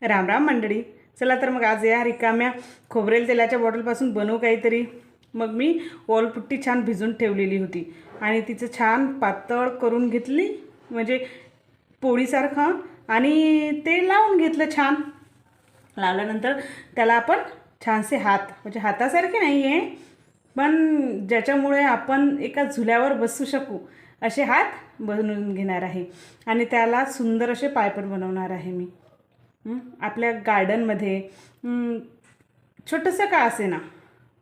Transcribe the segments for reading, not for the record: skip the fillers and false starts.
राम राम मंडळी. चला तर मग आज या रिकाम्या खोबरेल तेलाच्या बॉटलपासून बनवू काहीतरी. मग मी ओलपुट्टी छान भिजून ठेवलेली होती आणि तिचं छान पातळ करून घेतली, म्हणजे पोळीसारखं, आणि ते लावून घेतलं. छान लावल्यानंतर त्याला आपण छानसे हात, म्हणजे हातासारखे नाही आहे पण ज्याच्यामुळे आपण एका झुल्यावर बसू शकू असे हात बनवून घेणार आहे. आणि त्याला सुंदर असे पायपट बनवणार आहे मी. आपल्या गार्डनमध्ये छोटंसं का असेना,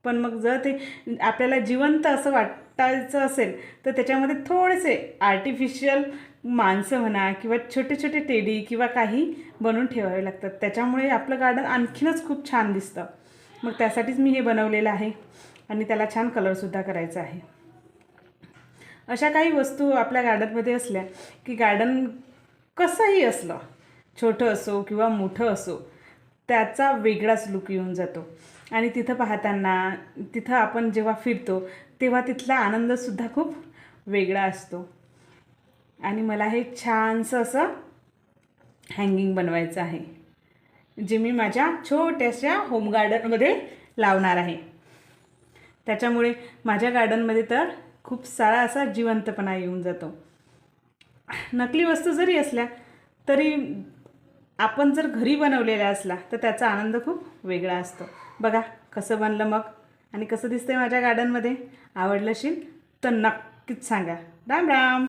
पण मग जर ते आपल्याला जिवंत असं वाटायचं असेल तर त्याच्यामध्ये थोडेसे आर्टिफिशियल माणसं म्हणा किंवा छोटे छोटे टेडी किंवा काही बनवून ठेवावे लागतात. त्याच्यामुळे आपलं गार्डन आणखीनच खूप छान दिसतं. मग त्यासाठीच मी हे बनवलेलं आहे आणि त्याला छान कलरसुद्धा करायचा आहे. अशा काही वस्तू आपल्या गार्डनमध्ये असल्या की गार्डन कसंही असलं, छोटं असो किंवा मोठं असो, त्याचा वेगळाच लुक येऊन जातो. आणि तिथं पाहताना, तिथं आपण जेव्हा फिरतो तेव्हा तिथला आनंदसुद्धा खूप वेगळा असतो. आणि मला हे छानसं असं हँगिंग बनवायचं आहे, जे मी माझ्या छोट्याशा होम गार्डनमध्ये लावणार आहे. त्याच्यामुळे माझ्या गार्डनमध्ये तर खूप सारा असा जिवंतपणा येऊन जातो. नकली वस्तू जरी असल्या तरी आपण जर घरी बनवलेला असला तर त्याचा आनंद खूप वेगळा असतो. बघा कसं बनलं मग, आणि कसं दिसतंय माझ्या गार्डनमध्ये. आवडलं असेल तर नक्कीच सांगा. राम राम.